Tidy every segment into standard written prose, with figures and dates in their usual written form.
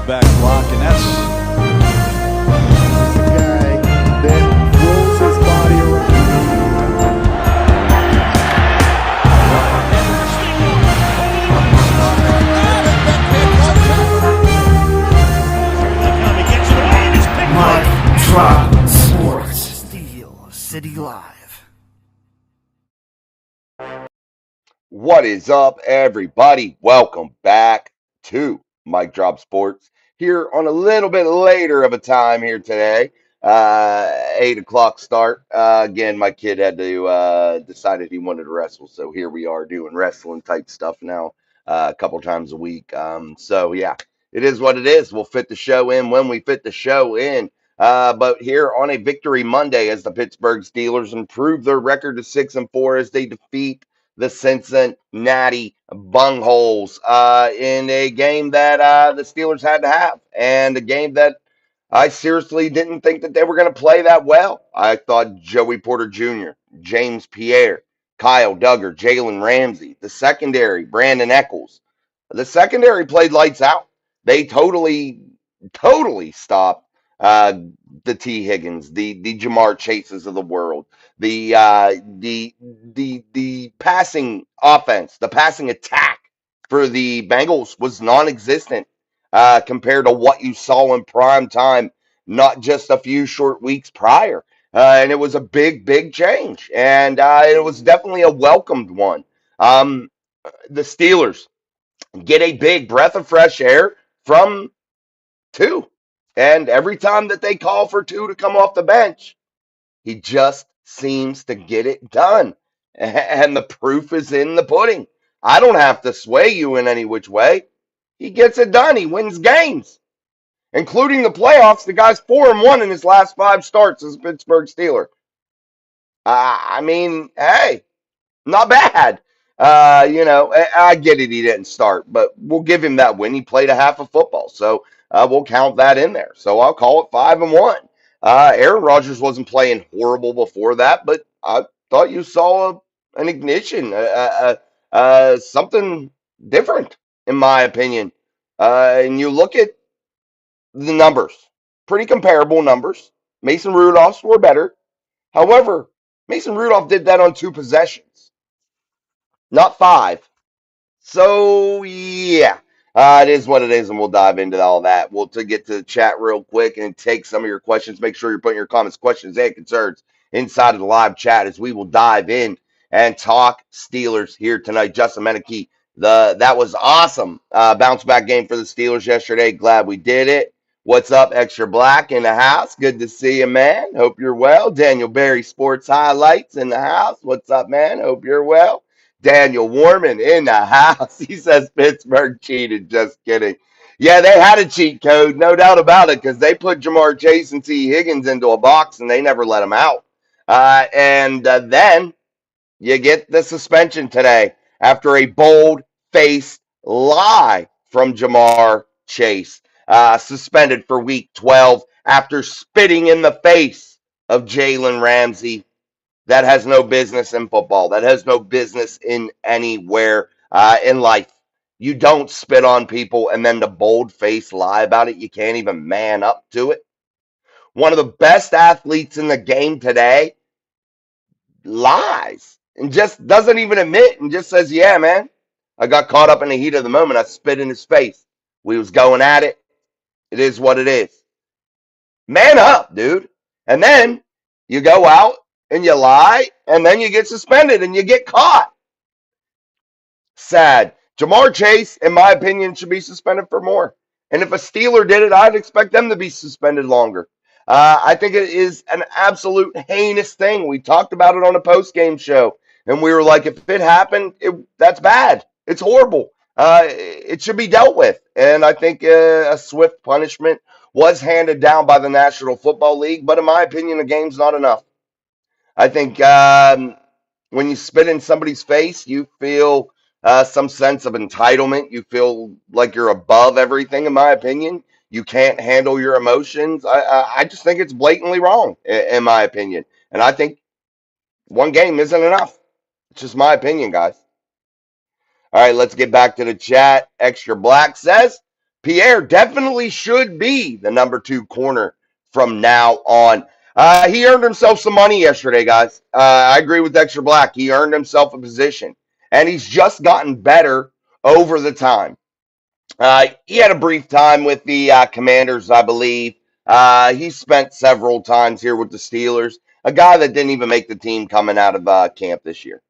back block, and that's The guy that throws his body around. Mike Drop Sports. Steel City Live. What is up, everybody? Welcome back to Mike Drop Sports here on a little bit later of a time here today. 8 o'clock start. Again, my kid had to decided he wanted to wrestle, so here we are doing wrestling type stuff now a couple times a week. So yeah, it is what it is. We'll fit the show in when we fit the show in. But here on a victory Monday, as the Pittsburgh Steelers improve their record to 6-4 as they defeat the Cincinnati Bungholes in a game that the Steelers had to have, and a game that I seriously didn't think that they were going to play that well. I thought Joey Porter Jr., James Pierre, Kyle Duggar, Jalen Ramsey, the secondary, Brandon Eccles. The secondary played lights out. They totally stopped uh, the T. Higgins, the Jamar Chases of the world, the passing offense, the passing attack for the Bengals was non-existent compared to what you saw in prime time, not just a few short weeks prior. And it was a big change, and it was definitely a welcomed one. The Steelers get a big breath of fresh air from two, and every time that they call for two to come off the bench, he just seems to get it done. And the proof is in the pudding. I don't have to sway you in any which way. He gets it done. He wins games, including the playoffs. The guy's 4-1 in his last five starts as a Pittsburgh Steeler. I mean, hey, not bad. I get it. He didn't start, but we'll give him that win. He played a half of football, so we'll count that in there. So I'll call it 5-1. Aaron Rodgers wasn't playing horrible before that, but I thought you saw an ignition, something different, in my opinion. And you look at the numbers, pretty comparable numbers. Mason Rudolph's were better. However, Mason Rudolph did that on two possessions, not five. So yeah, it is what it is, and we'll dive into all that. We'll to get to the chat real quick and take some of your questions. Make sure you're putting your comments, questions, and concerns inside of the live chat as we will dive in and talk Steelers here tonight. Justin Meneke, that was awesome. Bounce back game for the Steelers yesterday. Glad we did it. What's up, Extra Black in the house? Good to see you, man. Hope you're well. Daniel Berry Sports Highlights in the house. What's up, man? Hope you're well. Daniel Warman in the house. He says Pittsburgh cheated. Just kidding. Yeah, they had a cheat code, no doubt about it, because they put Jamar Chase and T. Higgins into a box and they never let him out. And then you get the suspension today after a bold-faced lie from Jamar Chase. Suspended for week 12 after spitting in the face of Jalen Ramsey. That has no business in football. That has no business in anywhere in life. You don't spit on people and then the bold face lie about it. You can't even man up to it. One of the best athletes in the game today lies and just doesn't even admit and just says, yeah, man, I got caught up in the heat of the moment. I spit in his face. We was going at it. It is what it is. Man up, dude. And then you go out and you lie, and then you get suspended and you get caught. Sad. Jamar Chase, in my opinion, should be suspended for more. And if a Steeler did it, I'd expect them to be suspended longer. I think it is an absolute heinous thing. We talked about it on a post-game show, and we were like, if it happened, that's bad. It's horrible. It should be dealt with. And I think a swift punishment was handed down by the National Football League, but in my opinion, the game's not enough. I think when you spit in somebody's face, you feel some sense of entitlement. You feel like you're above everything, in my opinion. You can't handle your emotions. I just think it's blatantly wrong, in my opinion. And I think one game isn't enough. It's just my opinion, guys. All right, let's get back to the chat. Extra Black says Pierre definitely should be the number two corner from now on. He earned himself some money yesterday, guys. I agree with Dexter Black. He earned himself a position, and he's just gotten better over the time. He had a brief time with the Commanders, I believe. He spent several times here with the Steelers, a guy that didn't even make the team coming out of camp this year.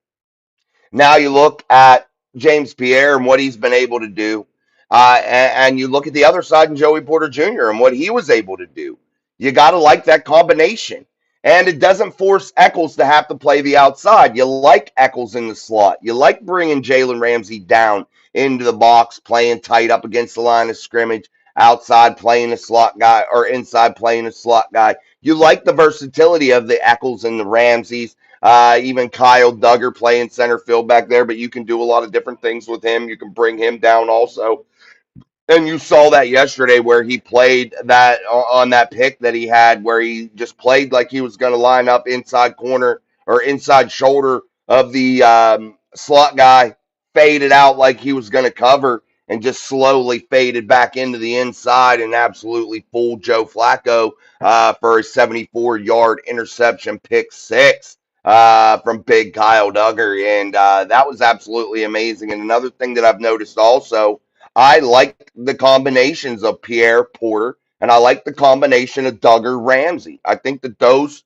Now you look at James Pierre and what he's been able to do, and you look at the other side and Joey Porter Jr. and what he was able to do. You got to like that combination. And it doesn't force Eccles to have to play the outside. You like Eccles in the slot. You like bringing Jalen Ramsey down into the box, playing tight up against the line of scrimmage, outside playing a slot guy, or inside playing a slot guy. You like the versatility of the Eccles and the Ramseys. Even Kyle Duggar playing center field back there, but you can do a lot of different things with him. You can bring him down also. And you saw that yesterday where he played that on that pick that he had, where he just played like he was going to line up inside corner or inside shoulder of the slot guy, faded out like he was going to cover, and just slowly faded back into the inside and absolutely fooled Joe Flacco for a 74-yard interception pick six from big Kyle Duggar. And that was absolutely amazing. And another thing that I've noticed also, I like the combinations of Pierre Porter and I like the combination of Duggar Ramsey. I think that those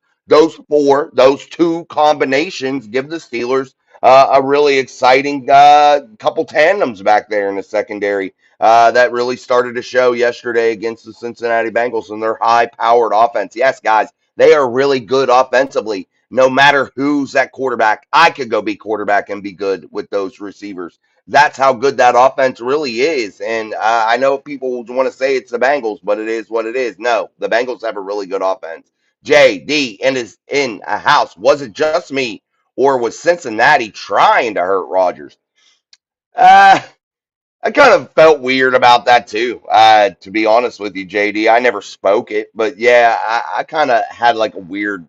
two combinations give the Steelers a really exciting couple tandems back there in the secondary that really started to show yesterday against the Cincinnati Bengals and their high-powered offense. Yes, guys, they are really good offensively. No matter who's at quarterback, I could go be quarterback and be good with those receivers. That's how good that offense really is. And I know people want to say it's the Bengals, but it is what it is. No, the Bengals have a really good offense. JD and is in a house. Was it just me, or was Cincinnati trying to hurt Rodgers? Uh, I kind of felt weird about that too. To be honest with you, JD, I never spoke it, but yeah, I kind of had like a weird,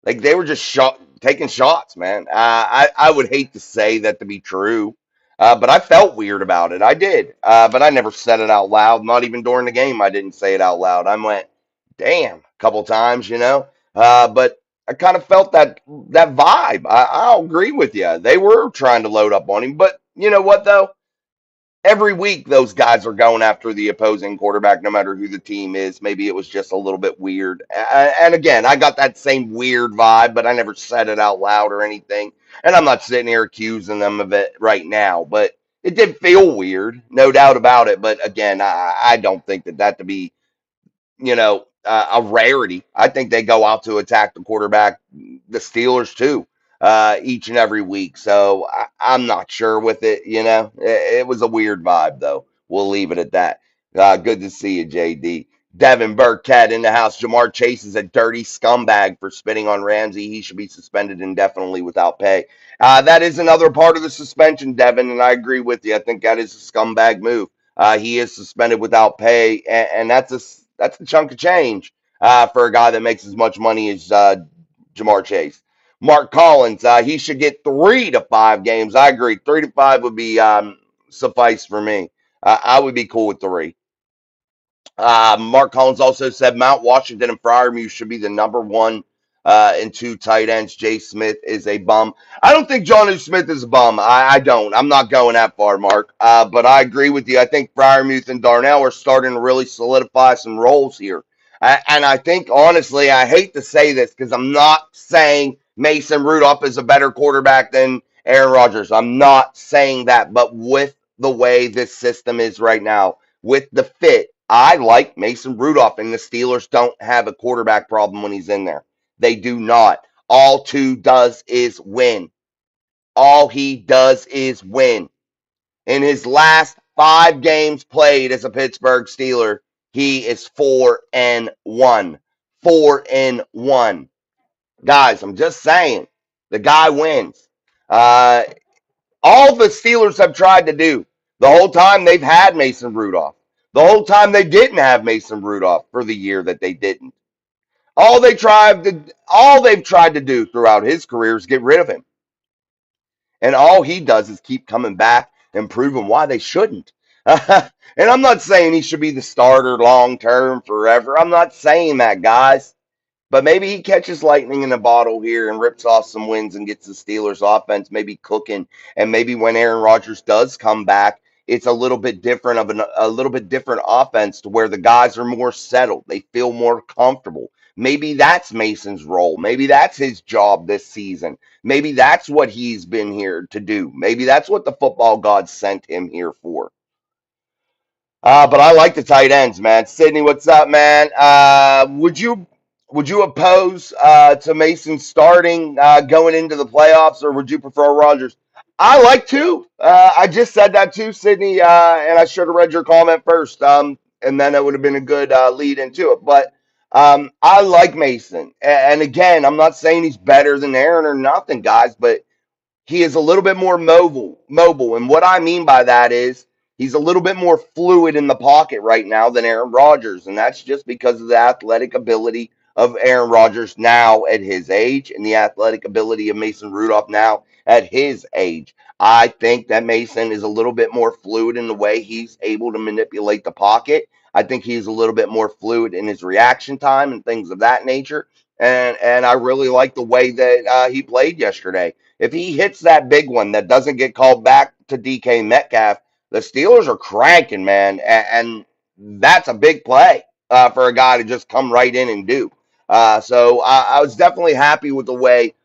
like they were just taking shots, man. I would hate to say that to be true, but I felt weird about it. I did, but I never said it out loud. Not even during the game, I didn't say it out loud. I went, "Damn," a couple times, you know. But I kind of felt that vibe. I'll agree with you. They were trying to load up on him, but you know what though? Every week those guys are going after the opposing quarterback no matter who the team is. Maybe it was just a little bit weird, and again, I got that same weird vibe, but I never said it out loud or anything, and I'm not sitting here accusing them of it right now, but it did feel weird, no doubt about it. But again, I don't think that to be, a rarity. I think they go out to attack the quarterback, the Steelers too, each and every week. So I'm not sure with it. It was a weird vibe though. We'll leave it at that. Good to see you, JD. Devin Burkhead in the house. Jamar Chase is a dirty scumbag for spitting on Ramsey. He should be suspended indefinitely without pay. That is another part of the suspension, Devin, and I agree with you. I think that is a scumbag move. He is suspended without pay, and that's a chunk of change for a guy that makes as much money as Jamar Chase. Mark Collins, he should get 3 to 5 games. I agree. 3 to 5 would be suffice for me. I would be cool with 3. Mark Collins also said Mount Washington and Fryermuth should be the number one and two tight ends. Jay Smith is a bum. I don't think Jonnu Smith is a bum. I don't. I'm not going that far, Mark. But I agree with you. I think Fryermuth and Darnell are starting to really solidify some roles here. And I think, honestly, I hate to say this because I'm not saying Mason Rudolph is a better quarterback than Aaron Rodgers. I'm not saying that. But with the way this system is right now, with the fit, I like Mason Rudolph, and the Steelers don't have a quarterback problem when he's in there. They do not. All two does is win. All he does is win. In his last 5 games played as a Pittsburgh Steeler, he is 4-1. 4-1. Guys, I'm just saying, the guy wins. Uh, all the Steelers have tried to do the whole time they've had Mason Rudolph, the whole time they didn't have Mason Rudolph for the year that they didn't. All they've tried to do throughout his career is get rid of him. And all he does is keep coming back and proving why they shouldn't. And I'm not saying he should be the starter long term forever. I'm not saying that, guys. But maybe he catches lightning in a bottle here and rips off some wins and gets the Steelers offense maybe cooking. And maybe when Aaron Rodgers does come back, it's a little bit different of a little bit different offense to where the guys are more settled. They feel more comfortable. Maybe that's Mason's role. Maybe that's his job this season. Maybe that's what he's been here to do. Maybe that's what the football gods sent him here for. But I like the tight ends, man. Sydney, what's up, man? Would you oppose to Mason starting going into the playoffs, or would you prefer Rodgers? I like to. I just said that too, Sydney, and I should have read your comment first, and then it would have been a good lead into it. But I like Mason, and again, I'm not saying he's better than Aaron or nothing, guys, but he is a little bit more mobile. And what I mean by that is he's a little bit more fluid in the pocket right now than Aaron Rodgers. And that's just because of the athletic ability of Aaron Rodgers now at his age and the athletic ability of Mason Rudolph now at his age. I think that Mason is a little bit more fluid in the way he's able to manipulate the pocket. I think he's a little bit more fluid in his reaction time and things of that nature. And I really like the way that he played yesterday. If he hits that big one that doesn't get called back to DK Metcalf, the Steelers are cranking, man, and that's a big play for a guy to just come right in and do. So I was definitely happy with the way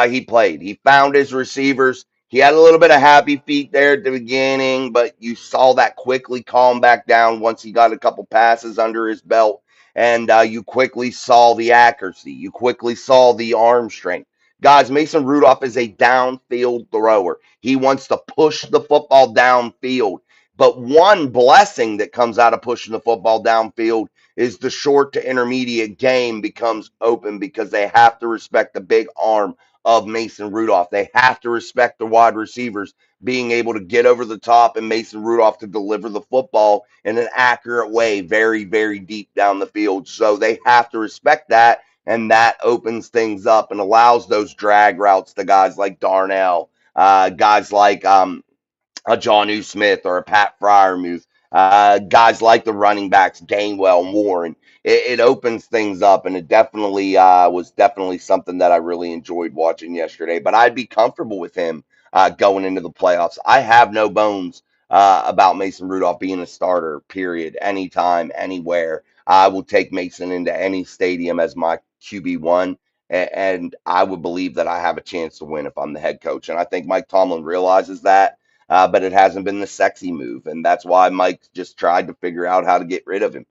he played. He found his receivers. He had a little bit of happy feet there at the beginning, but you saw that quickly calm back down once he got a couple passes under his belt. And you quickly saw the accuracy. You quickly saw the arm strength. Guys, Mason Rudolph is a downfield thrower. He wants to push the football downfield. But one blessing that comes out of pushing the football downfield is the short to intermediate game becomes open because they have to respect the big arm of Mason Rudolph. They have to respect the wide receivers being able to get over the top and Mason Rudolph to deliver the football in an accurate way, very, very deep down the field. So they have to respect that, and that opens things up and allows those drag routes to guys like Darnell, guys like a John U. Smith or a Pat Fryermuth, guys like the running backs Gainwell, Moore, and it opens things up, and it definitely was definitely something that I really enjoyed watching yesterday. But I'd be comfortable with him going into the playoffs. I have no bones about Mason Rudolph being a starter. Period. Anytime, anywhere. I will take Mason into any stadium as my QB1. And I would believe that I have a chance to win if I'm the head coach. And I think Mike Tomlin realizes that, but it hasn't been the sexy move, and that's why Mike just tried to figure out how to get rid of him.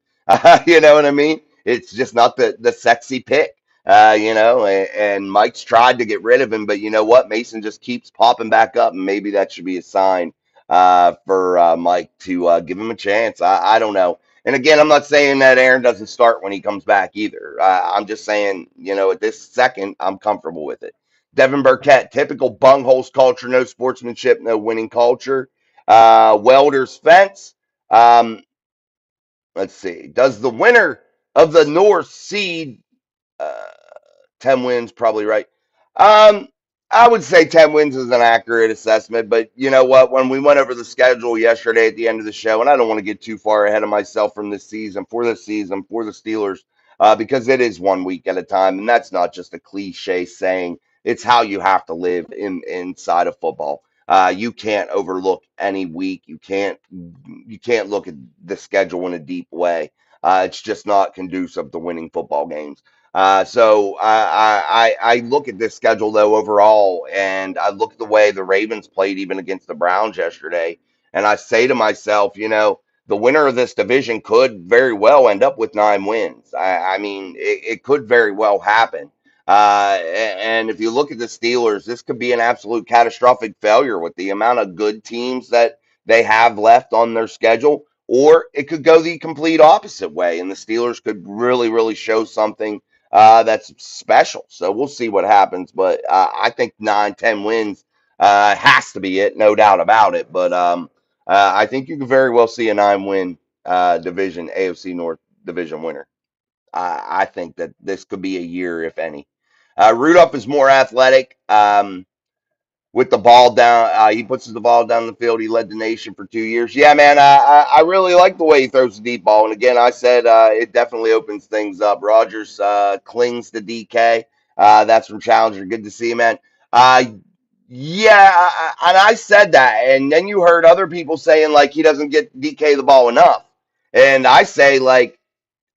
You know what I mean? It's just not the sexy pick. And Mike's tried to get rid of him, but you know what? Mason just keeps popping back up, and maybe that should be a sign for Mike to give him a chance. I don't know. And again, I'm not saying that Aaron doesn't start when he comes back either. I'm just saying, at this second, I'm comfortable with it. Devin Burkett, typical bungholes culture, no sportsmanship, no winning culture. Welder's fence. Um, let's see. Does the winner of the North seed uh, 10 wins, probably right. Um, I would say 10 wins is an accurate assessment, but you know what? When we went over the schedule yesterday at the end of the show, and I don't want to get too far ahead of myself from this season, for the Steelers, because it is 1 week at a time, and that's not just a cliche saying. It's how you have to live inside of football. You can't overlook any week. You can't look at the schedule in a deep way. It's just not conducive to winning football games. So I look at this schedule though overall, and I look at the way the Ravens played even against the Browns yesterday, and I say to myself, the winner of this division could very well end up with 9 wins. I mean, it could very well happen. And if you look at the Steelers, this could be an absolute catastrophic failure with the amount of good teams that they have left on their schedule, or it could go the complete opposite way, and the Steelers could really, really show something that's special. So we'll see what happens. But I think 9, 10 wins has to be it, no doubt about it. But I think you could very well see a 9 win division, AFC North division winner. I think that this could be a year, if any. Rudolph is more athletic. with the ball down. He puts the ball down the field. He led the nation for 2 years. Yeah, man, I really like the way he throws the deep ball. And again, I said it definitely opens things up. Rodgers clings to DK. That's from Challenger. Good to see you, man. Uh, yeah, and I said that, and then you heard other people saying like he doesn't get DK the ball enough, and I say like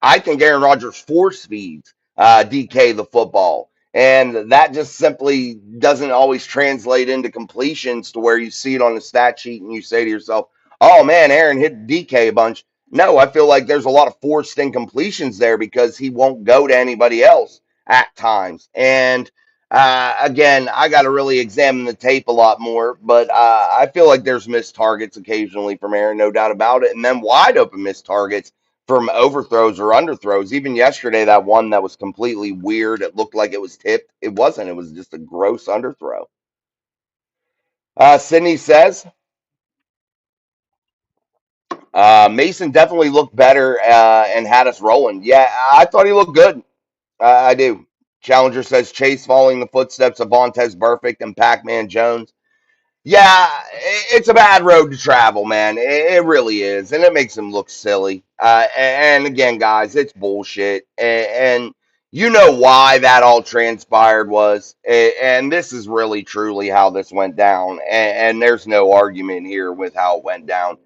I think Aaron Rodgers force feeds DK the football. And that just simply doesn't always translate into completions to where you see it on the stat sheet and you say to yourself, oh man, Aaron hit DK a bunch. No, I feel like there's a lot of forced incompletions there because he won't go to anybody else at times. And again, I got to really examine the tape a lot more, but I feel like there's missed targets occasionally from Aaron, no doubt about it. And then wide open missed targets from overthrows or underthrows. Even yesterday, that one that was completely weird, it looked like it was tipped. It wasn't. It was just a gross underthrow. Sydney says Mason definitely looked better and had us rolling. Yeah, I thought he looked good. I do. Challenger says Chase following the footsteps of Vontez Burfict and Pac-Man Jones. Yeah, it's a bad road to travel, man. It really is, and it makes him look silly. And again, guys, it's bullshit, and you know why that all transpired was, and this is really truly how this went down. And there's no argument here with how it went down.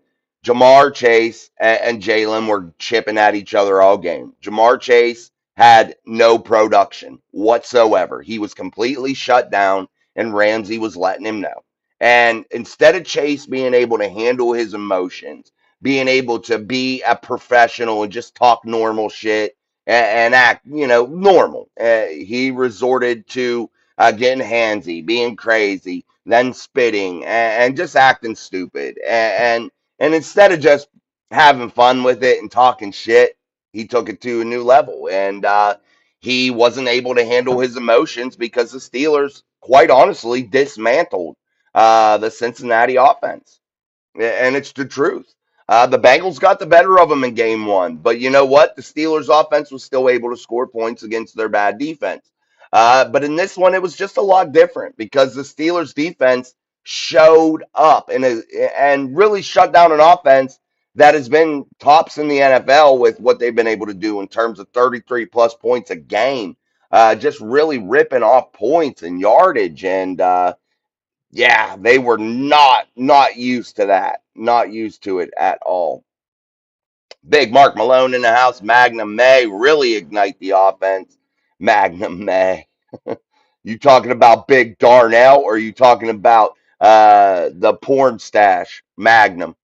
Jamar Chase and Jalen were chipping at each other all game. Jamar Chase had no production whatsoever. He was completely shut down, and Ramsey was letting him know. And instead of Chase being able to handle his emotions, being able to be a professional and just talk normal shit and act, normal, he resorted to getting handsy, being crazy, then spitting and just acting stupid. And instead of just having fun with it and talking shit, he took it to a new level. And he wasn't able to handle his emotions because the Steelers, quite honestly, dismantled the Cincinnati offense. And it's the truth. The Bengals got the better of them in game one, but you know what? The Steelers' offense was still able to score points against their bad defense. But in this one, it was just a lot different because the Steelers' defense showed up and really shut down an offense that has been tops in the NFL with what they've been able to do in terms of 33 plus points a game, just really ripping off points and yardage. And yeah, they were not used to that. Not used to it at all. Big Mark Malone in the house. Magnum May really ignite the offense. Magnum May. You talking about Big Darnell or are you talking about the porn stash? Magnum.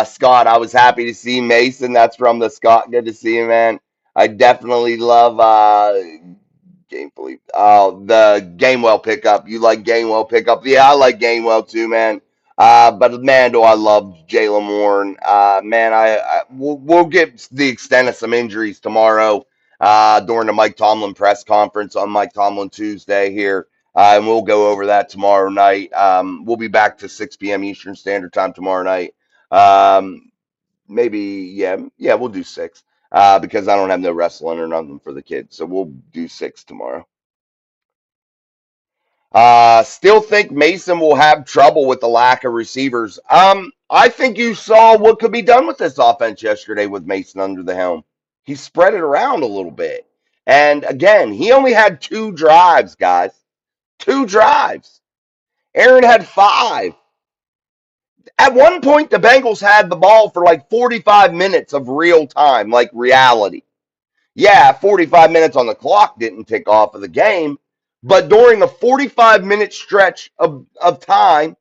Scott, I was happy to see Mason. That's from the Scott. Good to see you, man. I definitely love Gamefully. Oh, the Gainwell pickup. You like Gainwell pickup? Yeah, I like Gainwell too, man. But man, do I love Jalen Warren. Man, we'll get the extent of some injuries tomorrow during the Mike Tomlin press conference on Mike Tomlin Tuesday here. And we'll go over that tomorrow night. We'll be back to 6 p.m. Eastern Standard Time tomorrow night. Um, maybe, yeah, we'll do 6 because I don't have no wrestling or nothing for the kids. So we'll do 6 tomorrow. Still think Mason will have trouble with the lack of receivers. I think you saw what could be done with this offense yesterday with Mason under the helm. He spread it around a little bit. And again, he only had 2 drives, guys. 2 drives. Aaron had 5. At one point, the Bengals had the ball for like 45 minutes of real time, like reality. Yeah, 45 minutes on the clock didn't tick off of the game, but during a 45-minute stretch of time,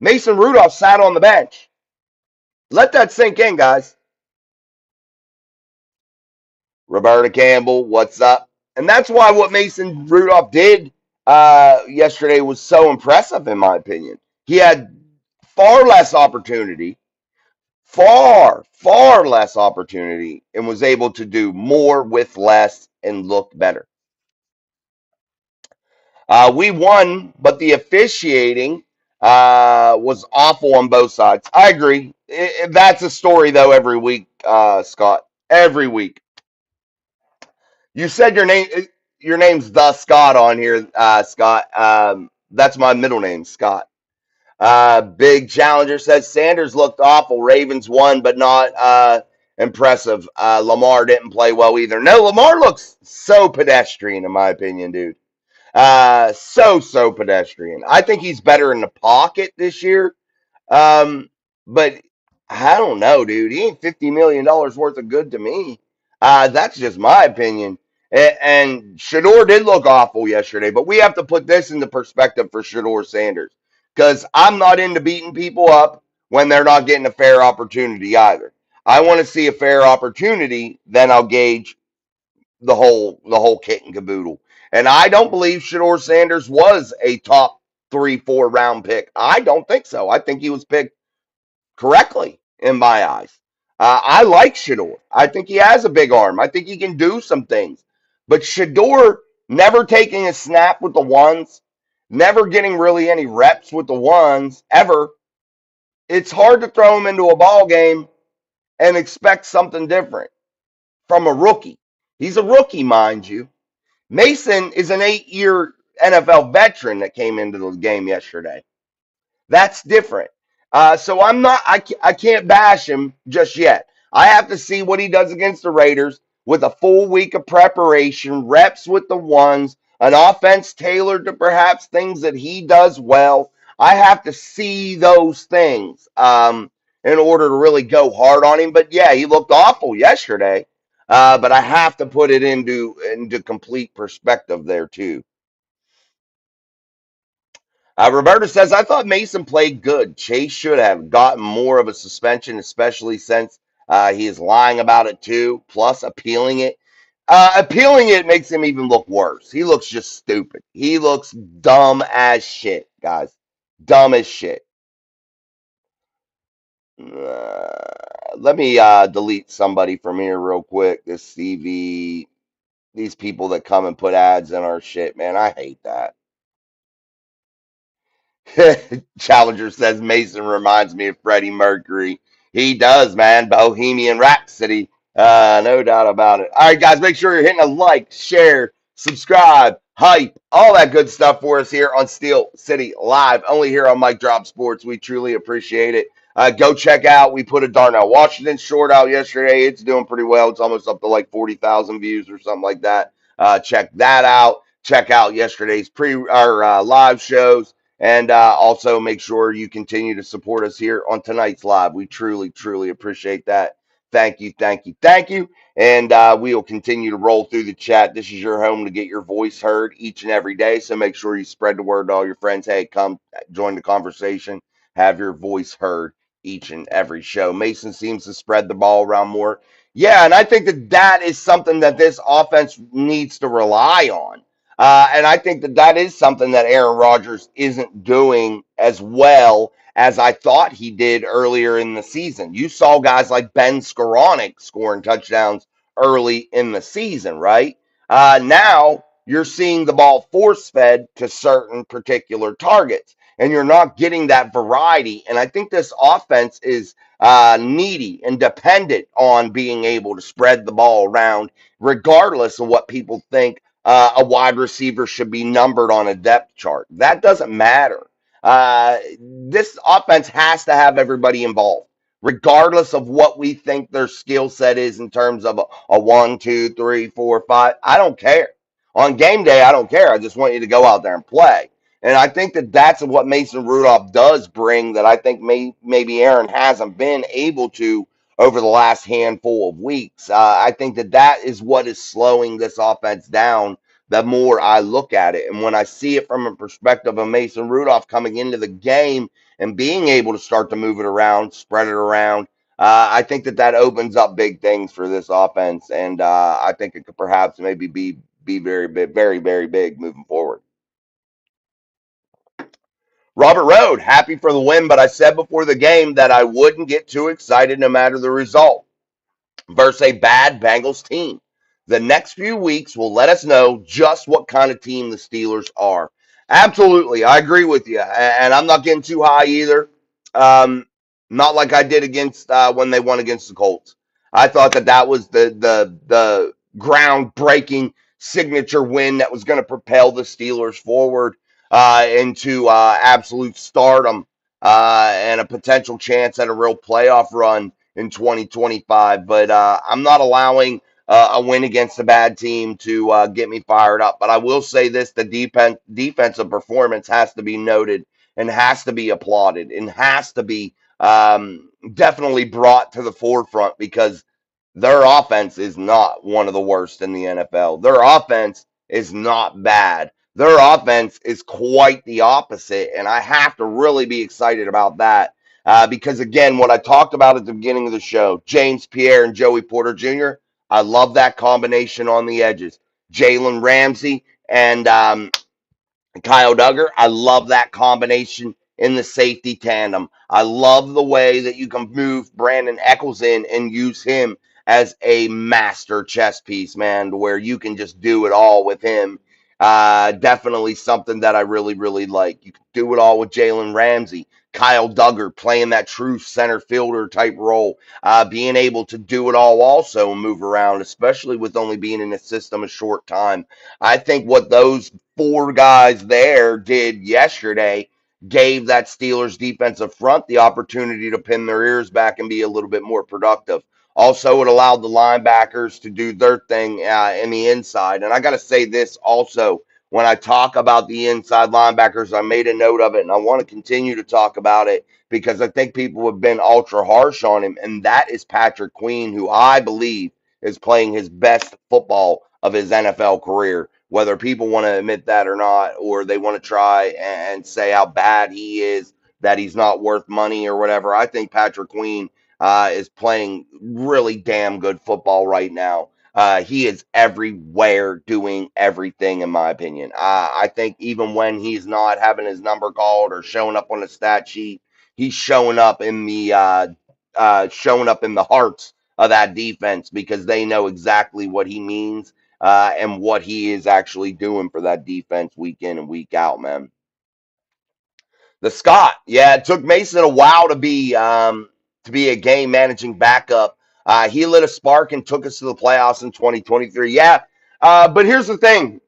Mason Rudolph sat on the bench. Let that sink in, guys. Roberta Campbell, what's up? And that's why what Mason Rudolph did yesterday was so impressive, in my opinion. He had far less opportunity, far less opportunity, and was able to do more with less and look better. We won, but the officiating was awful on both sides. I agree. That's a story, though, every week, Scott. Every week. You said your name. your name's the Scott on here, Scott. That's my middle name, Scott. Big Challenger says Sanders looked awful. Ravens won, but not impressive. Lamar didn't play well either. No, Lamar looks so pedestrian, in my opinion, dude. So pedestrian. I think he's better in the pocket this year. Um, but I don't know, dude. He ain't $50 million worth of good to me. That's just my opinion. And Shador did look awful yesterday, but we have to put this into perspective for Shador Sanders because I'm not into beating people up when they're not getting a fair opportunity either. I want to see a fair opportunity, then I'll gauge the whole kit and caboodle. And I don't believe Shador Sanders was a top 3, 4 round pick. I don't think so. I think he was picked correctly in my eyes. I like Shador. I think he has a big arm. I think he can do some things. But Shador never taking a snap with the ones, never getting really any reps with the ones ever. It's hard to throw him into a ball game and expect something different from a rookie. He's a rookie, mind you. Mason is an 8-year NFL veteran that came into the game yesterday. That's different. So I'm not. I can't bash him just yet. I have to see what he does against the Raiders with a full week of preparation, reps with the ones, an offense tailored to perhaps things that he does well. I have to see those things in order to really go hard on him. But yeah, he looked awful yesterday. But I have to put it into complete perspective there too. Roberta says, I thought Mason played good. Chase should have gotten more of a suspension, especially since he is lying about it too, plus appealing it. Appealing it makes him even look worse. He looks just stupid. He looks dumb as shit, guys. Dumb as shit. Let me delete somebody from here real quick. This CV, these people that come and put ads in our shit, man. I hate that. Challenger says Mason reminds me of Freddie Mercury. He does, man. Bohemian Rhapsody. No doubt about it. All right, guys, make sure you're hitting a like, share, subscribe, hype, all that good stuff for us here on Steel City Live, only here on Mike Drop Sports. We truly appreciate it. Go check out. We put a Darnell Washington short out yesterday. It's doing pretty well. It's almost up to like 40,000 views or something like that. Check that out. Check out yesterday's live shows. And also make sure you continue to support us here on tonight's live. We truly appreciate that. Thank you, thank you, thank you. And we will continue to roll through the chat. This is your home to get your voice heard each and every day. So make sure you spread the word to all your friends. Hey, come join the conversation. Have your voice heard each and every show. Mason seems to spread the ball around more. Yeah, and I think that is something that this offense needs to rely on. And I think that is something that Aaron Rodgers isn't doing as well as I thought he did earlier in the season. You saw guys like Ben Skoranek scoring touchdowns early in the season, right? Now you're seeing the ball force fed to certain particular targets, and you're not getting that variety. And I think this offense is needy and dependent on being able to spread the ball around, regardless of what people think a wide receiver should be numbered on a depth chart. That doesn't matter. This offense has to have everybody involved, regardless of what we think their skill set is in terms of a 1, 2, 3, 4, 5. I don't care. On game day, I don't care. I just want you to go out there and play. And I think that that's what Mason Rudolph does bring that I think maybe Aaron hasn't been able to over the last handful of weeks. I think that is what is slowing this offense down the more I look at it. And when I see it from a perspective of Mason Rudolph coming into the game and being able to start to move it around, spread it around, I think that opens up big things for this offense. And I think it could perhaps maybe be very big, very big moving forward. Robert Road, happy for the win, but I said before the game that I wouldn't get too excited no matter the result versus a bad Bengals team. The next few weeks will let us know just what kind of team the Steelers are. Absolutely, I agree with you, and I'm not getting too high either. Um, Not like I did against when they won against the Colts. I thought that was the groundbreaking signature win that was going to propel the Steelers forward into absolute stardom and a potential chance at a real playoff run in 2025. But I'm not allowing a win against a bad team to get me fired up. But I will say this: the defensive performance has to be noted and has to be applauded and has to be definitely brought to the forefront because their offense is not one of the worst in the NFL. Their offense is not bad. Their offense is quite the opposite, and I have to really be excited about that because, again, what I talked about at the beginning of the show, James Pierre and Joey Porter Jr., I love that combination on the edges. Jalen Ramsey and Kyle Duggar, I love that combination in the safety tandem. I love the way that you can move Brandon Eccles in and use him as a master chess piece, man, to where you can just do it all with him. Definitely something that I really, really like. You can do it all with Jalen Ramsey. Kyle Duggar playing that true center fielder type role, being able to do it all also and move around, especially with only being in the system a short time. I think what those four guys there did yesterday gave that Steelers defensive front the opportunity to pin their ears back and be a little bit more productive. Also, it allowed the linebackers to do their thing in the inside. And I got to say this also when I talk about the inside linebackers, I made a note of it and I want to continue to talk about it because I think people have been ultra harsh on him. And that is Patrick Queen, who I believe is playing his best football of his NFL career, whether people want to admit that or not, or they want to try and say how bad he is, that he's not worth money or whatever. I think Patrick Queen is playing really damn good football right now. He is everywhere doing everything, in my opinion. I think even when he's not having his number called or showing up on the stat sheet, he's showing up in the hearts of that defense because they know exactly what he means and what he is actually doing for that defense week in and week out, man. The Scott, yeah, it took Mason a while to be a game managing backup. He lit a spark and took us to the playoffs in 2023. Yeah, but here's the thing: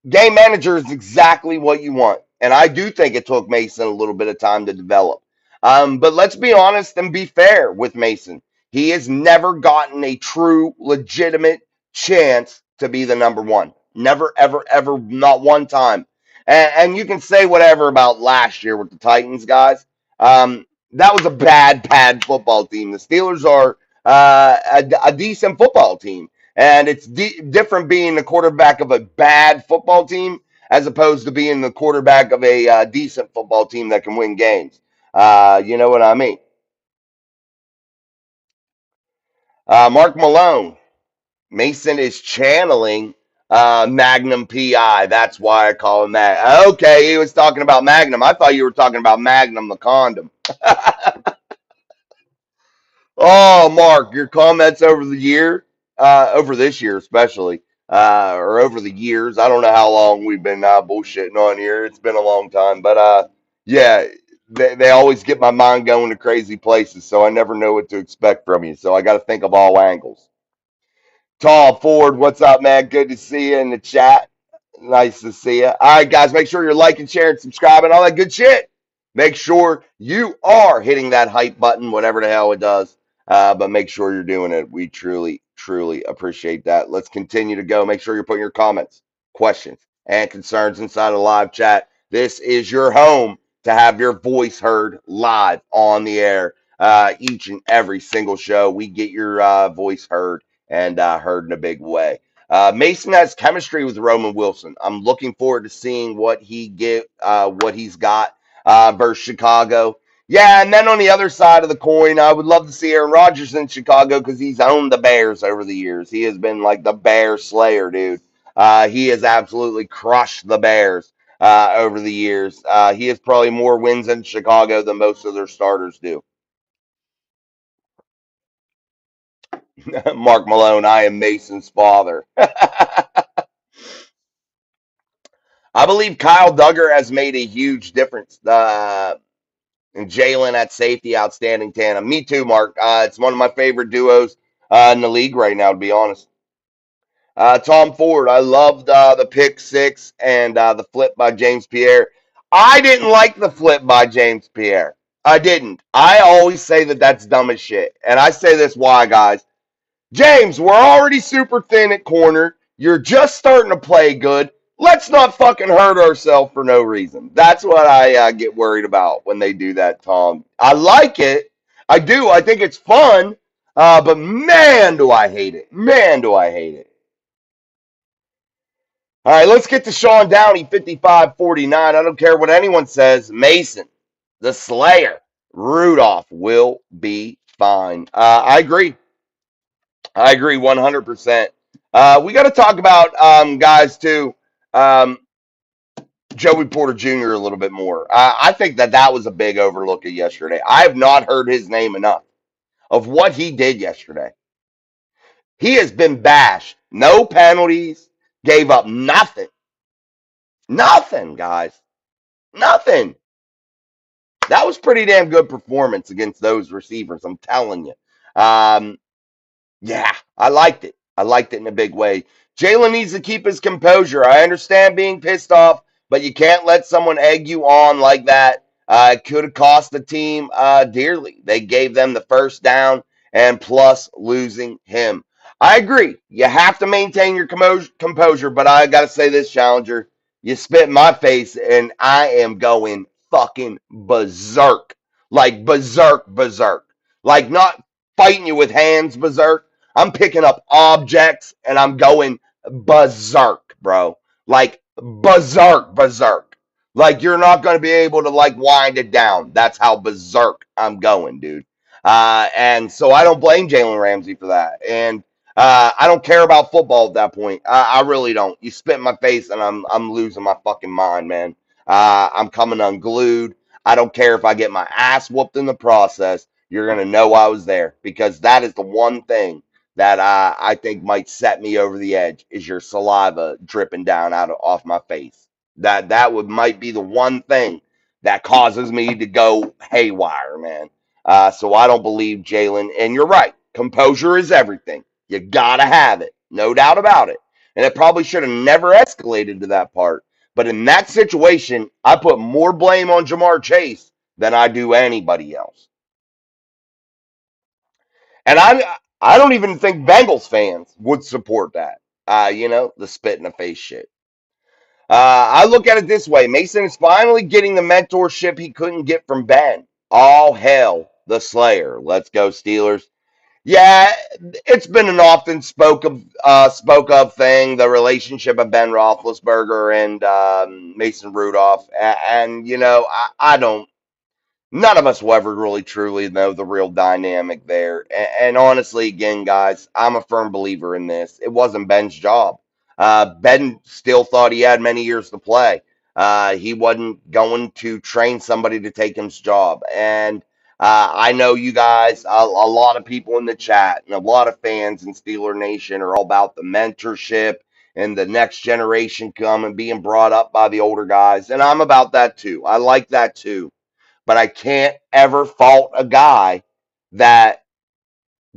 game manager is exactly what you want, and I do think it took Mason a little bit of time to develop. But let's be honest and be fair with Mason. He has never gotten a true, legitimate chance to be the number one. Never, ever, ever, not one time. And you can say whatever about last year with the Titans, guys. That was a bad, bad football team. The Steelers are a decent football team. And it's different being the quarterback of a bad football team as opposed to being the quarterback of a decent football team that can win games. You know what I mean? Mark Malone. Mason is channeling Magnum PI. That's why I call him that. Okay, he was talking about Magnum. I thought you were talking about Magnum, the condom. Oh, Mark, your comments over the year, over this year especially, or over the years. I don't know how long we've been bullshitting on here. It's been a long time, but yeah, they always get my mind going to crazy places, so I never know what to expect from you. So I got to think of all angles. Tall Ford, what's up, man? Good to see you in the chat. Nice to see you. All right, guys, make sure you're liking, sharing, subscribing, all that good shit. Make sure you are hitting that hype button, whatever the hell it does. But make sure you're doing it. We truly, truly appreciate that. Let's continue to go. Make sure you're putting your comments, questions, and concerns inside of the live chat. This is your home to have your voice heard live on the air. Each and every single show, we get your voice heard and heard in a big way. Mason has chemistry with Roman Wilson. I'm looking forward to seeing what he's got versus Chicago. Yeah, and then on the other side of the coin, I would love to see Aaron Rodgers in Chicago because he's owned the Bears over the years. He has been like the Bear Slayer, dude. He has absolutely crushed the Bears over the years. He has probably more wins in Chicago than most of their starters do. Mark Malone, I am Mason's father. I believe Kyle Duggar has made a huge difference. And Jalen at safety, outstanding tandem. Me too, Mark. It's one of my favorite duos in the league right now, to be honest. Tom Ford, I loved the pick six and the flip by James Pierre. I didn't like the flip by James Pierre. I didn't. I always say that that's dumb as shit. And I say this why, guys. James, we're already super thin at corner. You're just starting to play good. Let's not fucking hurt ourselves for no reason. That's what I get worried about when they do that, Tom. I like it. I do. I think it's fun. But man, do I hate it. Man, do I hate it. All right, let's get to Sean Downey, 55-49. I don't care what anyone says. Mason, the Slayer, Rudolph will be fine. I agree. I agree 100%. We got to talk about guys too. Um, Joey Porter Jr. a little bit more. I think that that was a big overlook of yesterday. I have not heard his name enough of what he did yesterday. He has been bashed. No penalties. Gave up nothing. Nothing, guys. Nothing. That was pretty damn good performance against those receivers. I'm telling you. Um, Yeah, I liked it. I liked it in a big way. Jalen needs to keep his composure. I understand being pissed off, but you can't let someone egg you on like that. It could have cost the team dearly. They gave them the first down and plus losing him. I agree. You have to maintain your composure, but I got to say this, Challenger. You spit in my face, and I am going fucking berserk. Like berserk, berserk. Like not fighting you with hands berserk. I'm picking up objects and I'm going berserk, bro. Like berserk, berserk. Like you're not going to be able to like wind it down. That's how berserk I'm going, dude. And so I don't blame Jalen Ramsey for that. And I don't care about football at that point. I really don't. You spit in my face and I'm losing my fucking mind, man. I'm coming unglued. I don't care if I get my ass whooped in the process. You're going to know I was there because that is the one thing that I think might set me over the edge is your saliva dripping down off my face. That would might be the one thing that causes me to go haywire, man. So I don't believe Jalen. And you're right, composure is everything. You gotta have it, no doubt about it. And it probably should have never escalated to that part. But in that situation, I put more blame on Jamar Chase than I do anybody else. And I don't even think Bengals fans would support that. The spit in the face shit. I look at it this way: Mason is finally getting the mentorship he couldn't get from Ben. All hail the Slayer. Let's go Steelers. Yeah, it's been an often spoke of thing. The relationship of Ben Roethlisberger and Mason Rudolph, and I don't none of us will ever really truly know the real dynamic there. And honestly, again, guys, I'm a firm believer in this. It wasn't Ben's job. Ben still thought he had many years to play. He wasn't going to train somebody to take his job. And I know you guys, a lot of people in the chat and a lot of fans in Steeler Nation are all about the mentorship and the next generation coming, being brought up by the older guys. And I'm about that too. I like that too, but I can't ever fault a guy that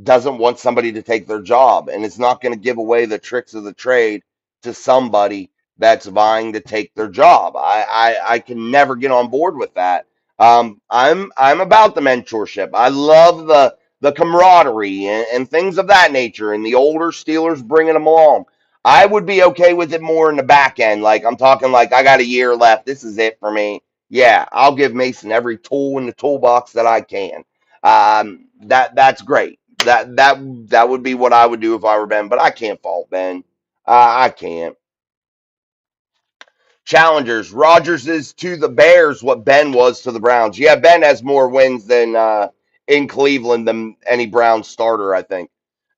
doesn't want somebody to take their job and is not going to give away the tricks of the trade to somebody that's vying to take their job. I can never get on board with that. I'm about the mentorship. I love the camaraderie and things of that nature, and the older Steelers bringing them along. I would be okay with it more in the back end. Like I'm talking like I got a year left. This is it for me. Yeah, I'll give Mason every tool in the toolbox that I can. That's great. That would be what I would do if I were Ben, but I can't fault Ben. I can't. Challengers. Rodgers is to the Bears what Ben was to the Browns. Yeah, Ben has more wins than in Cleveland than any Browns starter, I think.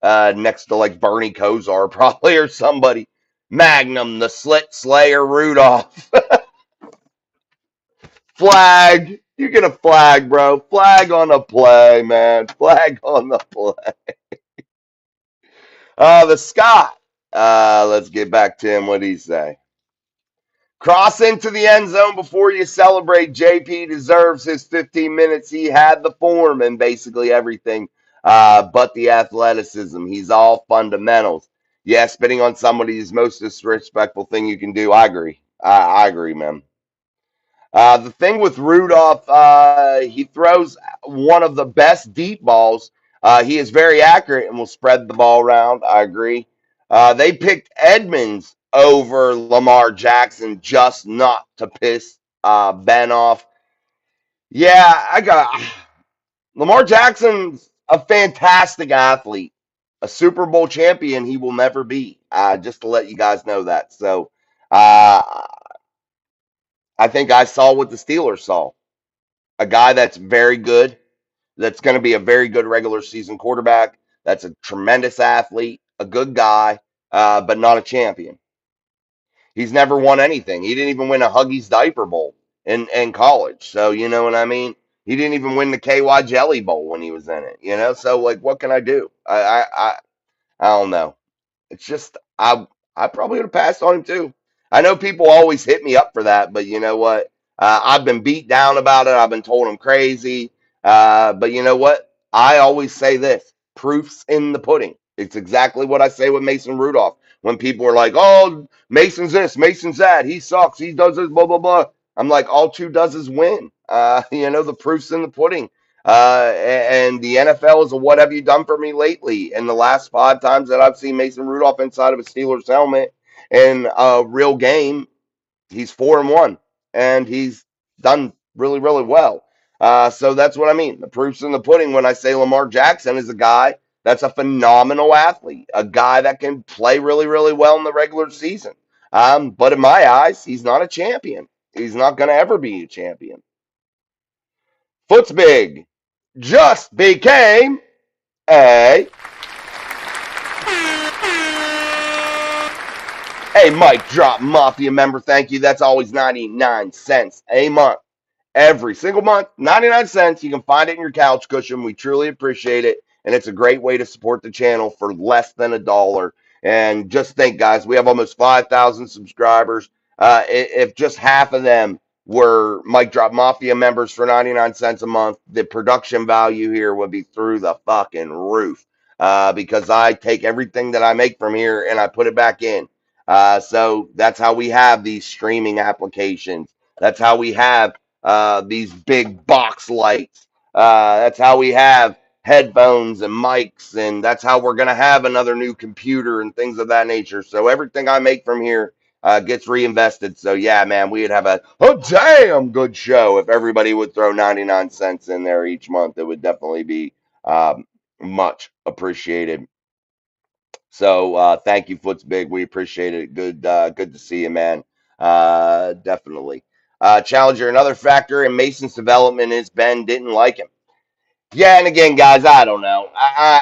Next to like Bernie Kosar probably or somebody. Magnum, the Slit Slayer Rudolph. Flag. You get a flag, bro. Flag on the play, man. Flag on the play. The Scott. Let's get back to him. What did he say? Cross into the end zone before you celebrate. JP deserves his 15 minutes. He had the form and basically everything but the athleticism. He's all fundamentals. Yeah, spitting on somebody is most disrespectful thing you can do. I agree. I agree, man. The thing with Rudolph, he throws one of the best deep balls. He is very accurate and will spread the ball around. I agree. They picked Edmonds over Lamar Jackson just not to piss Ben off. Yeah, I got Lamar Jackson's a fantastic athlete, a Super Bowl champion. He will never be. Just to let you guys know that. So uh, I think I saw what the Steelers saw, a guy that's very good, that's going to be a very good regular season quarterback, that's a tremendous athlete, a good guy, but not a champion. He's never won anything. He didn't even win a Huggies diaper bowl in college. So you know what I mean? He didn't even win the KY Jelly Bowl when he was in it. So like, what can I do? I don't know. It's just I probably would have passed on him too. I know people always hit me up for that, but you know what? I've been beat down about it. I've been told I'm crazy. But you know what? I always say this: proof's in the pudding. It's exactly what I say with Mason Rudolph. When people are like, "Oh, Mason's this, Mason's that. He sucks. He does this, blah blah blah." I'm like, all two does is win. The proof's in the pudding. And the NFL is a what have you done for me lately? And the last 5 times that I've seen Mason Rudolph inside of a Steelers helmet in a real game, he's 4-1, and he's done really, really well. So that's what I mean. The proof's in the pudding when I say Lamar Jackson is a guy that's a phenomenal athlete, a guy that can play really, really well in the regular season. But in my eyes, he's not a champion. He's not going to ever be a champion. Foot's big just became a mic drop mafia member. Thank you. That's always 99 cents a month. Every single month, 99 cents. You can find it in your couch cushion. We truly appreciate it. And it's a great way to support the channel for less than $1. And just think, guys, we have almost 5,000 subscribers. If just half of them were Mic Drop Mafia members for 99 cents a month, the production value here would be through the fucking roof. Because I take everything that I make from here and I put it back in. So that's how we have these streaming applications. That's how we have these big box lights. That's how we have headphones and mics, and that's how we're going to have another new computer and things of that nature. So everything I make from here gets reinvested. So yeah, man, we'd have a damn good show if everybody would throw 99 cents in there each month. It would definitely be much appreciated. So thank you, Foots Big. We appreciate it. Good to see you, man. Definitely. Challenger, another factor in Mason's development is Ben didn't like him. Yeah, and again, guys, I don't know. I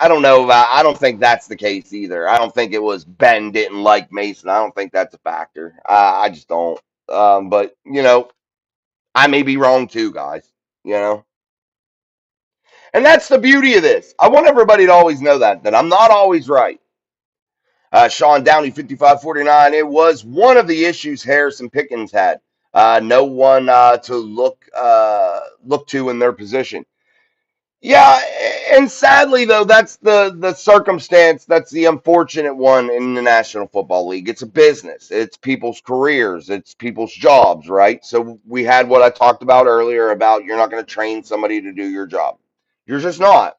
don't know about. I don't think that's the case either. I don't think it was Ben didn't like Mason. I don't think that's a factor. I just don't. But I may be wrong too, guys. You know, and that's the beauty of this. I want everybody to always know that I'm not always right. Sean Downey, 5549. It was one of the issues Harrison Pickens had. No one to look to in their position. Yeah, and sadly though, that's the circumstance. That's the unfortunate one in the National Football League. It's a business. It's people's careers. It's people's jobs, right? So we had what I talked about earlier about you're not going to train somebody to do your job. You're just not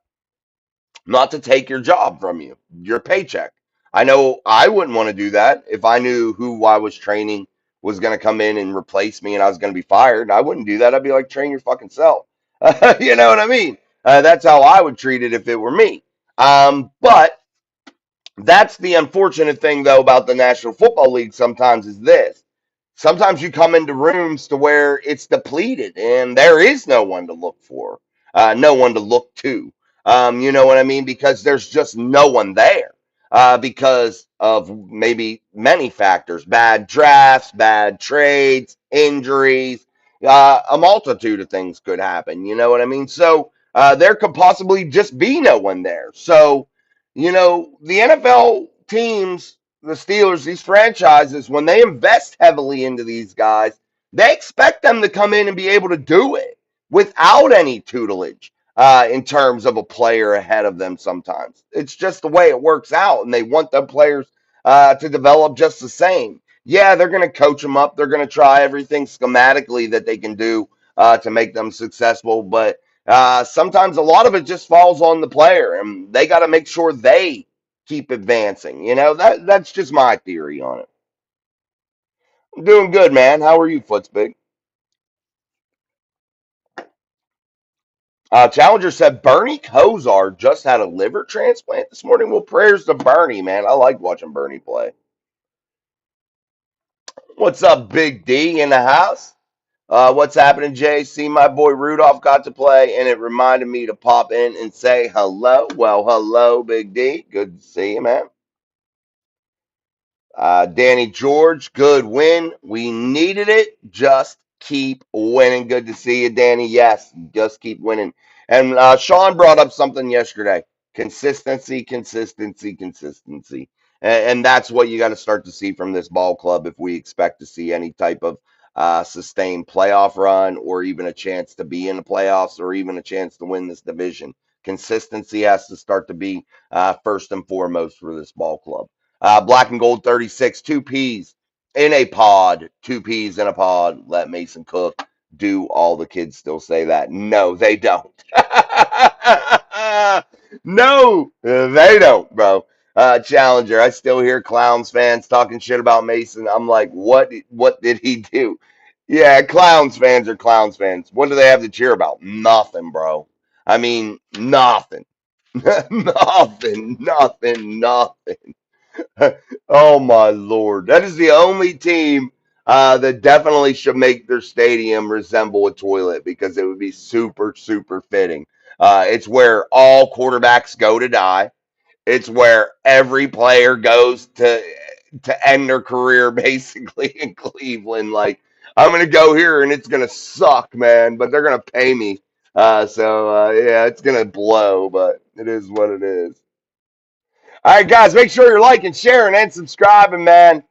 to take your job from you, your paycheck. I know I wouldn't want to do that if I knew who I was training was going to come in and replace me and I was going to be fired. I wouldn't do that. I'd be like, train your fucking self. You know what I mean? That's how I would treat it if it were me. But that's the unfortunate thing, though, about the National Football League sometimes is this. Sometimes you come into rooms to where it's depleted and there is no one to look for, no one to look to. You know what I mean? Because there's just no one there because of maybe many factors: bad drafts, bad trades, injuries, a multitude of things could happen. You know what I mean? So there could possibly just be no one there. So the NFL teams, the Steelers, these franchises, when they invest heavily into these guys, they expect them to come in and be able to do it without any tutelage. in terms of a player ahead of them sometimes. It's just the way it works out, and they want the players to develop just the same. Yeah, they're going to coach them up. They're going to try everything schematically that they can do to make them successful, but sometimes a lot of it just falls on the player, and they got to make sure they keep advancing. That's just my theory on it. I'm doing good, man. How are you, Footsbig? Challenger said Bernie Kosar just had a liver transplant this morning. Well, prayers to Bernie, man. I like watching Bernie play. What's up, Big D in the house? What's happening, Jay? See, my boy Rudolph got to play, and it reminded me to pop in and say hello. Well, hello, Big D. Good to see you, man. Danny George, good win. We needed it. Just keep winning. Good to see you, Danny. Yes, just keep winning. And Sean brought up something yesterday: consistency, consistency, consistency. And that's what you got to start to see from this ball club if we expect to see any type of sustained playoff run or even a chance to be in the playoffs or even a chance to win this division. Consistency has to start to be first and foremost for this ball club. Black and gold 36, two peas in a pod, two peas in a pod. Let Mason cook. Do all the kids still say that? No, they don't. No, they don't, bro. Challenger, I still hear Clowns fans talking shit about Mason. I'm like, what? What did he do? Yeah, Clowns fans are Clowns fans. What do they have to cheer about? Nothing, bro. I mean, nothing. Nothing, nothing, nothing. Oh my lord, that is the only team that definitely should make their stadium resemble a toilet because it would be super, super fitting. It's where all quarterbacks go to die. It's where every player goes to end their career basically in Cleveland. Like I'm gonna go here and it's gonna suck, man, but they're gonna pay me. So yeah, it's gonna blow, but it is what it is. All right, guys, make sure you're liking, sharing, and subscribing, man.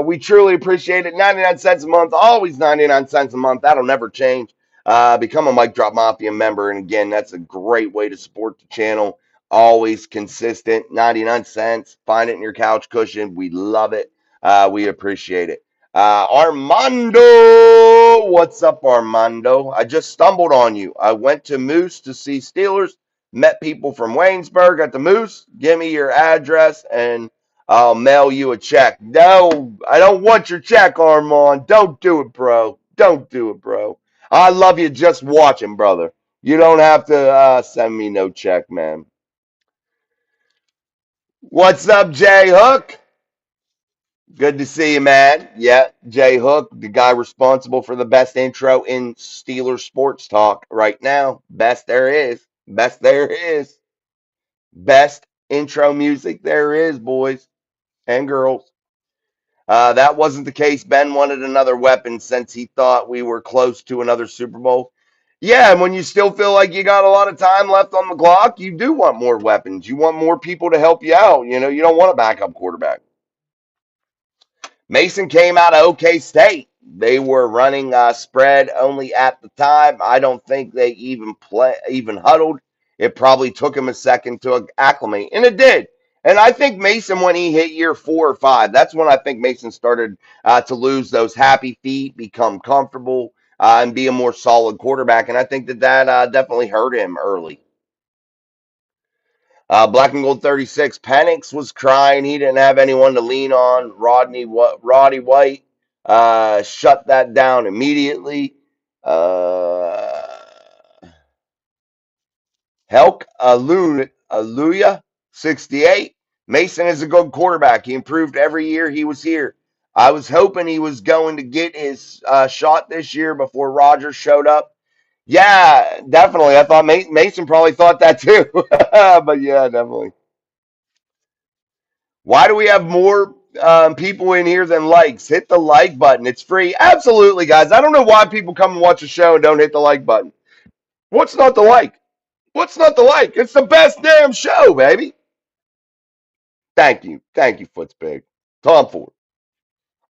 We truly appreciate it. 99 cents a month, always 99 cents a month. That'll never change. Become a Mic Drop Mafia member. And again, that's a great way to support the channel. Always consistent, 99 cents. Find it in your couch cushion. We love it. We appreciate it. Armando, what's up, Armando? I just stumbled on you. I went to Moose to see Steelers. Met people from Waynesburg at the Moose. Give me your address and I'll mail you a check. No, I don't want your check, Armand. Don't do it, bro. Don't do it, bro. I love you just watching, brother. You don't have to send me no check, man. What's up, Jay Hook? Good to see you, man. Yeah, Jay Hook, the guy responsible for the best intro in Steelers sports talk right now. Best there is. Best there is. Best intro music there is, boys and girls. That wasn't the case. Ben wanted another weapon since he thought we were close to another Super Bowl. Yeah, and when you still feel like you got a lot of time left on the clock, you do want more weapons. You want more people to help you out. You don't want a backup quarterback. Mason came out of OK State. They were running spread only at the time. I don't think they even huddled. It probably took him a second to acclimate, and it did. And I think Mason, when he hit year 4 or 5, that's when I think Mason started to lose those happy feet, become comfortable, and be a more solid quarterback. And I think that definitely hurt him early. Black and Gold 36. Penix was crying. He didn't have anyone to lean on. Roddy White shut that down immediately. Uh, Helk Aluya 68. Mason is a good quarterback. He improved every year he was here. I was hoping he was going to get his shot this year before Rodgers showed up. Yeah, definitely. I thought Mason probably thought that too. But yeah, definitely. Why do we have more people in here than likes? Hit the like button. It's free. Absolutely, guys. I don't know why people come and watch a show and don't hit the like button. What's not the like? What's not the like? It's the best damn show, baby. Thank you. Thank you, Footsbig. Tom Ford.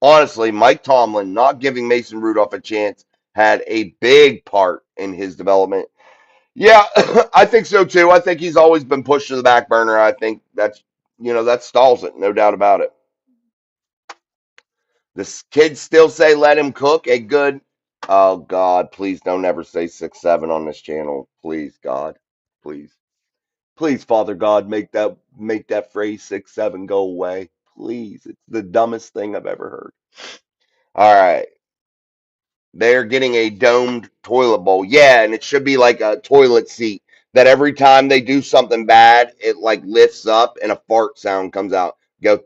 Honestly, Mike Tomlin not giving Mason Rudolph a chance had a big part in his development. Yeah, I think so too. I think he's always been pushed to the back burner. I think that stalls it, no doubt about it. The kids still say let him cook a good. Oh God, please don't ever say 6'7" on this channel. Please, God, please, please, Father God, make that phrase 6'7" go away. Please, it's the dumbest thing I've ever heard. All right, they're getting a domed toilet bowl. Yeah, and it should be like a toilet seat that every time they do something bad, it like lifts up and a fart sound comes out. Go,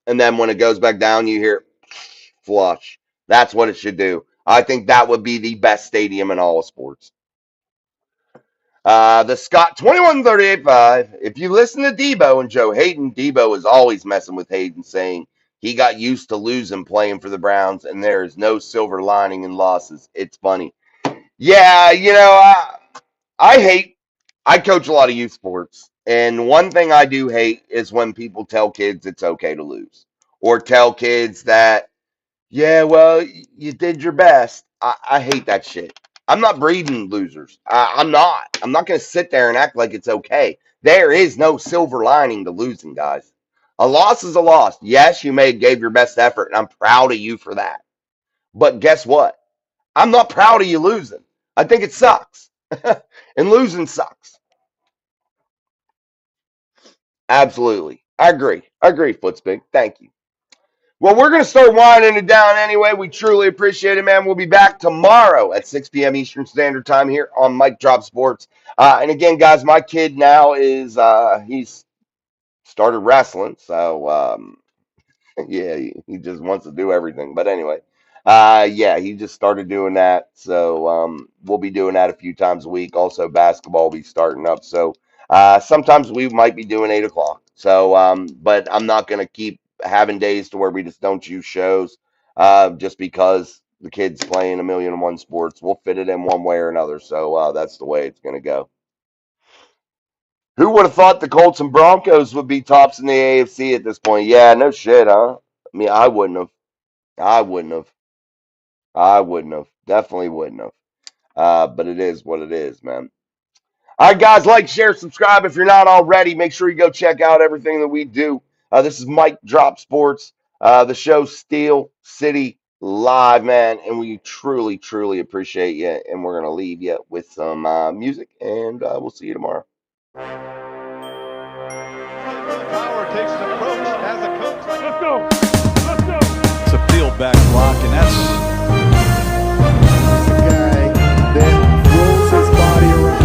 and then when it goes back down, you hear flush. That's what it should do. I think that would be the best stadium in all of sports. The Scott 2138.5. If you listen to Debo and Joe Hayden, Debo is always messing with Hayden, saying he got used to losing playing for the Browns, and there is no silver lining in losses. It's funny. Yeah, I hate. I coach a lot of youth sports, and one thing I do hate is when people tell kids it's okay to lose, or tell kids that yeah, well, you did your best. I hate that shit. I'm not breeding losers. I'm not. I'm not going to sit there and act like it's okay. There is no silver lining to losing, guys. A loss is a loss. Yes, you may have gave your best effort, and I'm proud of you for that. But guess what? I'm not proud of you losing. I think it sucks. And losing sucks. Absolutely. I agree. I agree, Footspig. Thank you. Well, we're going to start winding it down anyway. We truly appreciate it, man. We'll be back tomorrow at 6 p.m. Eastern Standard Time here on Mike Drop Sports. And again, guys, my kid now he's started wrestling. So, yeah, he just wants to do everything. But anyway, yeah, he just started doing that. So we'll be doing that a few times a week. Also, basketball will be starting up. So sometimes we might be doing 8 o'clock. So, but I'm not going to keep having days to where we just don't choose shows just because the kid's playing a million and one sports. We'll fit it in one way or another. So that's the way it's going to go. Who would have thought the Colts and Broncos would be tops in the AFC at this point? Yeah, no shit, huh? I mean, I wouldn't have. I wouldn't have. I wouldn't have. Definitely wouldn't have. But it is what it is, man. All right, guys, like, share, subscribe if you're not already. Make sure you go check out everything that we do. This is Mike Drop Sports, the show Steel City Live, man. And we truly, truly appreciate you. And we're going to leave you with some music, and we'll see you tomorrow. Power takes an approach as a coach. Let's go. Let's go. It's a field back block, and that's The guy that rolls his body around.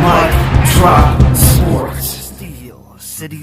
Mike Drop Sports. Steel City